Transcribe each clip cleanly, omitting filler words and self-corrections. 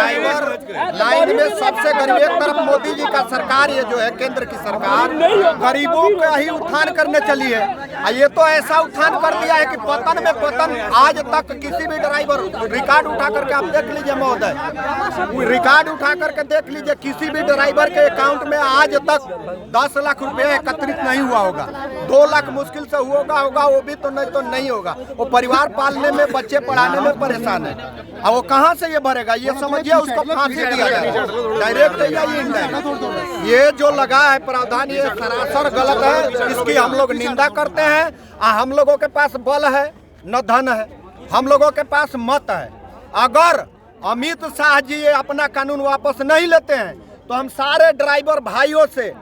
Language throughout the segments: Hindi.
ड्राइवर लाइन में सबसे गरीब, एक तरफ मोदी जी का सरकार, ये जो है केंद्र की सरकार गरीबों का ही उत्थान करने चली है। ये तो ऐसा उत्थान कर दिया है कि पतन में पतन। आज तक किसी भी ड्राइवर, रिकॉर्ड उठा करके आप देख लीजिए महोदय, रिकॉर्ड उठा करके देख लीजिए, किसी भी ड्राइवर के अकाउंट में आज तक 10 लाख रुपए एकत्रित नहीं हुआ होगा। 2 लाख मुश्किल से होगा, वो भी तो नहीं होगा। वो परिवार पालने में, बच्चे पढ़ाने में परेशान है। अब वो कहाँ से ये भरेगा? ये समझिए उसको फांसी दिया जाए, डायरेक्ट या इनडायरेक्ट। ये जो लगा है प्रावधान, ये सरासर गलत है। इसकी हम लोग निंदा करते हैं। हम लोगों के पास बल है न धन है, हम लोगों के पास मत है। अगर अमित शाह जी ये अपना कानून वापस नहीं लेते हैं तो हम सारे ड्राइवर भाइयों से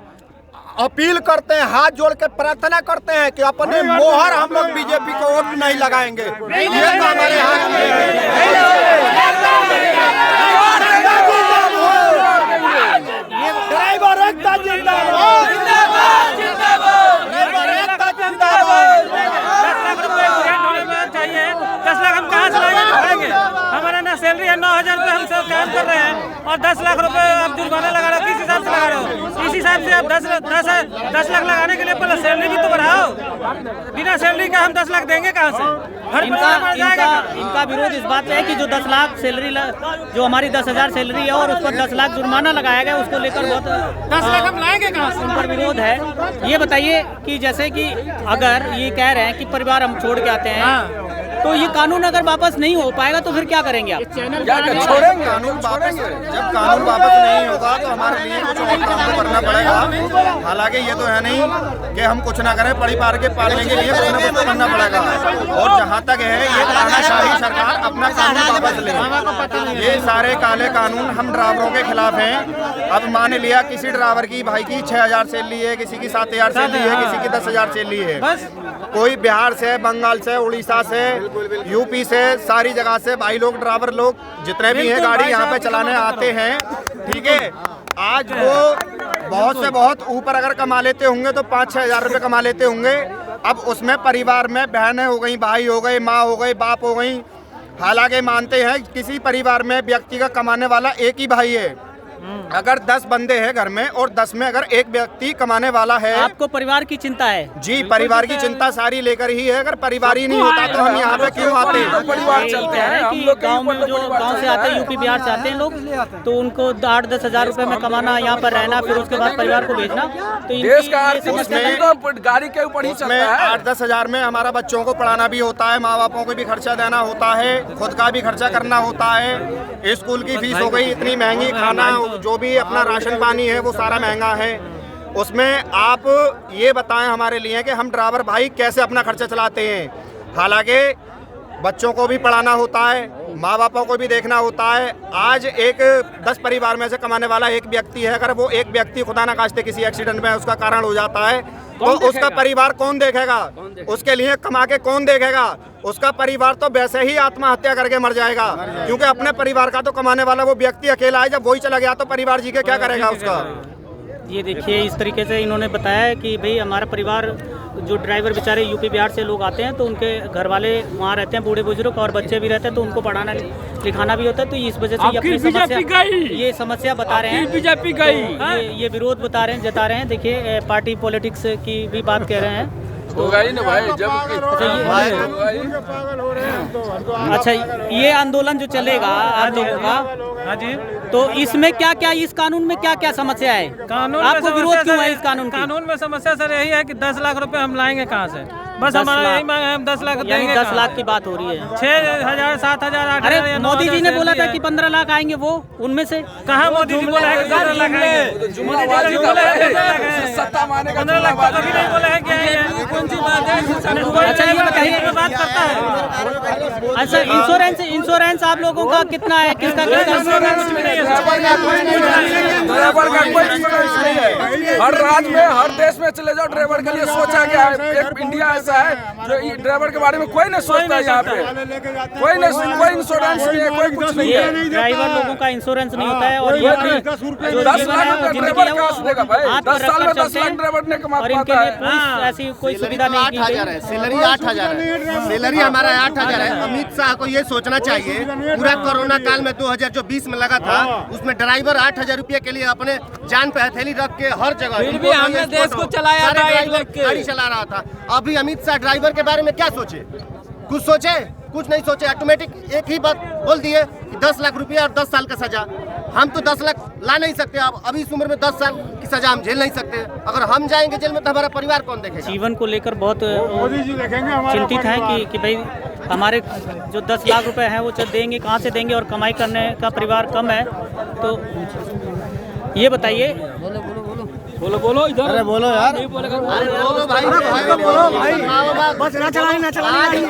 अपील करते हैं, हाथ जोड़ के प्रार्थना करते हैं कि अपने मोहर हम लोग बीजेपी को वोट नहीं लगाएंगे। ये तो हमारे हाथ में है। ड्राइवर एकता जिंदाबाद, जिंदाबाद, जिंदाबाद, एकता जिंदाबाद। 10 लाख हम कहाँ से लाएंगे? हमारा ना सैलरी है, 9,000 रुपये हम सब काम कर रहे हैं और 10 लाख रुपए आप जुर्माना लगा रहे हो। किस हिसाब से लगा रहे हो? इस हिसाब से आप 10 लाख लगाने के लिए पहले सैलरी भी तो बढ़ाओ। बिना सैलरी का हम 10 लाख देंगे कहाँ से? इनका विरोध इस बात पे है कि जो 10 लाख सैलरी, जो हमारी 10,000 सैलरी है और उस पर 10 लाख जुर्माना लगाया गया, उसको लेकर बहुत 10 लाख हम लाएंगे कहाँ से? उन पर विरोध है। ये बताइए कि जैसे कि अगर ये कह रहे हैं कि परिवार हम छोड़ के आते हैं, तो ये कानून अगर वापस नहीं हो पाएगा तो फिर क्या करेंगे आप? छोड़ेंगे कानून वापस। जब कानून वापस नहीं होगा तो हमारे लिए कुछ और काम तो करना पड़ेगा। हालांकि ये तो है नहीं कि हम कुछ ना करें, पढ़ी पार के पालने के लिए कुछ ना कुछ तो करना पड़ेगा। और जहाँ तक है ये तानाशाही सरकार अपना कानून वापस ले। ये सारे काले कानून हम ड्राइवरों के खिलाफ हैं। अब मान लिया किसी ड्राइवर की भाई की 6,000 सैलरी है, किसी की 7,000 सैलरी है, किसी की 10,000 सैलरी है। कोई बिहार से, बंगाल से, उड़ीसा से, यूपी से, सारी जगह से भाई लोग, ड्राइवर लोग जितने भी हैं गाड़ी यहाँ पे चलाने आते हैं। ठीक है, आज वो बहुत से बहुत ऊपर अगर कमा लेते होंगे तो 5-6 हज़ार रुपये कमा लेते होंगे। अब उसमें परिवार में बहनें हो गई, भाई हो गए, माँ हो गई, बाप हो गई। हालांकि मानते हैं किसी परिवार में व्यक्ति का कमाने वाला एक ही भाई है। अगर 10 बंदे हैं घर में और 10 में अगर एक व्यक्ति कमाने वाला है। आपको परिवार की चिंता है? जी, परिवार की चिंता सारी लेकर ही है। अगर परिवार ही नहीं होता तो हम यहाँ पे क्यों आते हैं? परिवार चलते हैं कि गांव में जो गांव से आते हैं, यूपी बिहार से आते हैं लोग, तो उनको 8-10 हज़ार रुपए में कमाना, यहाँ पर रहना, फिर उसके बाद परिवार को भेजना, तो देश का गाड़ी के ऊपर ही चलता है। 8-10 हज़ार में हमारा बच्चों को पढ़ाना भी होता है, माँ बापों को भी खर्चा देना होता है, खुद का भी खर्चा करना होता है। स्कूल की फीस हो गई इतनी महंगी, खाना जो भी अपना राशन पानी है वो सारा महंगा है। उसमें आप ये बताएं हमारे लिए कि हम ड्राइवर भाई कैसे अपना खर्चा चलाते हैं। हालांकि बच्चों को भी पढ़ाना होता है, माँ बापों को भी देखना होता है। आज एक 10 परिवार में से कमाने वाला एक व्यक्ति है, अगर वो एक व्यक्ति खुदा न खास्ते किसी एक्सीडेंट में उसका कारण हो जाता है तो उसका परिवार कौन देखेगा? उसके लिए कमा के कौन देखेगा? उसका परिवार तो वैसे ही आत्महत्या करके मर जाएगा, क्योंकि अपने परिवार का तो कमाने वाला वो व्यक्ति अकेला है। जब वही चला गया तो परिवार जी के क्या करेगा उसका? ये देखिए, इस तरीके से इन्होंने बताया कि भाई हमारा परिवार, जो ड्राइवर बेचारे यूपी बिहार से लोग आते हैं तो उनके घर वाले वहाँ रहते हैं, बूढ़े बुजुर्ग और बच्चे भी रहते हैं, तो उनको पढ़ाना लिखाना भी होता है। तो इस वजह से ये समस्या बता रहे हैं, बीजेपी गई, ये विरोध जता रहे हैं। देखिए, पार्टी पॉलिटिक्स की भी बात कह रहे हैं। होगा ही ना भाई, जब अच्छा, ये आंदोलन जो चलेगा आप लोगों का, हाँ जी, तो इसमें क्या क्या, इस कानून में क्या क्या समस्या है? आपको विरोध क्यों है इस कानून की? कानून में समस्या सर यही है कि 10 लाख रुपए हम लाएंगे कहाँ से? बस हमारा यही मांग है, हम 10 लाख देंगे। 10 लाख की बात हो रही है। 6,000, 7,000, 8,000। अरे मोदी जी ने बोला था कि 15 लाख आएंगे, वो उनमें से कहाँ मोदी जी बोला है कि 15 लाख आएंगे? 15 लाख तो कभी नहीं बोला है कि आएंगे। कौन सी बात है? अच्छा, ये बताइए, बात करता है। अच्छा, इंश्योरेंस आप लोगों का कितना है? किसका ड्राइवर का कोई हर राज्य में, हर देश में चले जाओ, ड्राइवर के लिए सोचा गया है। एक इंडिया ऐसा सोचता है, जो ड्राइवर के बारे में कोई नहीं सोचता है यहाँ पे, कोई इंश्योरेंस नहीं है, कोई कुछ नहीं है। ड्राइवर लोगों का इंश्योरेंस नहीं होता है और ये अपनी जो 10 जीवन लाख है वो रुपए जिंदगी ड्राइवर है कहाँ से देगा वो भाई? हाथ 10 पर साल में रखकर 10 चलते लाख हैं ड्राइवर ने कमा और इनके पाता लिए है। कोई ऐसी कोई सुविधा नहीं की 8,000 है, सैलरी 8,000 है, सैलरी हमारा 8,000 है। अमित शाह को ये सोचना चाहिए, पूरा कोरोना काल में 2020 में लगा था, उसमें ड्राइवर 8,000 रुपये के लिए अपने जान पे हथेली रख के हर जगह फिर भी हमने देश को चलाया था, एक लग के गाड़ी चला रहा था। अभी अमित शाह ड्राइवर के बारे में क्या सोचे? कुछ सोचे? कुछ नहीं सोचे, ऑटोमेटिक एक ही बात बोल दिए कि 10 लाख रुपया और 10 साल का सजा। हम तो 10 लाख ला नहीं सकते, अब अभी इस उम्र में 10 साल की सजा हम झेल नहीं सकते। अगर हम जाएंगे जेल में तो हमारा परिवार कौन देखेगा? जीवन को लेकर बहुत चिंतित है कि भाई हमारे जो 10 लाख रुपए हैं वो देंगे कहाँ से देंगे, और कमाई करने का परिवार कम है। तो ये बताइए। बोलो इधर। अरे बोलो यार। अरे बोलो भाई, बोलो भाई, बस ना चलाएं ना चलाएं।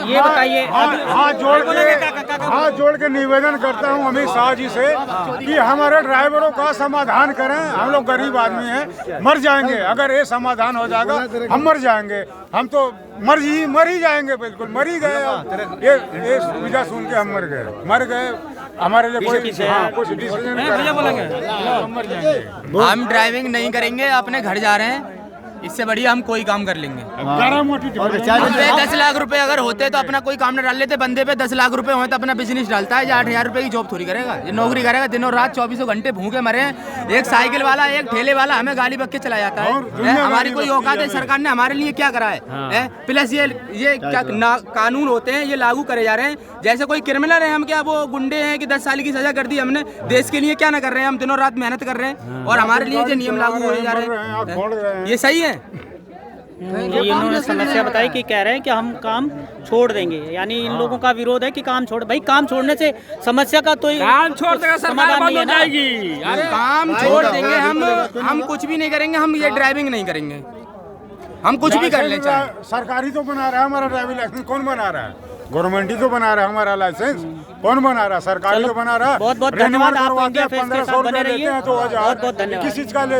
ये बताइए। हाथ जोड़ के निवेदन करता हूँ अमित शाह जी से कि हमारे ड्राइवरों का समाधान करें। हम लोग गरीब आदमी हैं, मर जाएंगे। अगर ये समाधान हो जाएगा हम मर जाएंगे, हम तो मर ही जाएंगे, बिल्कुल मर ही गए। अब ये सुविधा सुन के हम मर गए। हमारे लिए कोई कुछ डिसीजन मर जाएंगे। हम ड्राइविंग नहीं करेंगे, अपने घर जा रहे हैं, इससे बढ़िया हम कोई काम कर लेंगे। 10 लाख रुपए अगर होते तो अपना कोई काम न डाल लेते। बंदे पे 10 लाख रुपए हो तो अपना बिजनेस डालता है, या 8,000 रुपए की जॉब थोड़ी करेगा, ये नौकरी करेगा। दिनों रात 24 घंटे भूखे मरे। एक साइकिल वाला, एक ठेले वाला हमें गाली बक के चला जाता है। हमारी कोई औकात है? सरकार ने हमारे लिए क्या करा है? प्लस ये क्या कानून होते हैं ये लागू करे जा रहे हैं जैसे कोई क्रिमिनल है। हम क्या वो गुंडे हैं कि 10 साल की सजा कर दी हमने? देश के लिए क्या ना कर रहे हैं? हम दिनों रात मेहनत कर रहे हैं और हमारे लिए जो नियम लागू होने जा रहे हैं ये सही है? ये इन्होंने समस्या बताई कि कह रहे हैं कि हम काम छोड़ देंगे, यानी इन लोगों का विरोध है कि काम छोड़। भाई काम छोड़ने से समस्या का तो काम छोड़ देगा समाधान नहीं है ना। काम छोड़ देंगे हम कुछ भी नहीं करेंगे। हम ये ड्राइविंग नहीं करेंगे, हम कुछ भी कर ले चाहे। सरकारी तो बना रहा है हमारा ड्राइविंग लाइसेंस, कौन बना रहा है? गवर्नमेंट ही तो बना रहा है हमारा लाइसेंस, कौन बना रहा है? सरकारी तो बना रहा है। बहुत बहुत धन्यवाद। आप इंडिया फेस के साथ बने रहिए। बहुत बहुत धन्यवाद। किस चीज का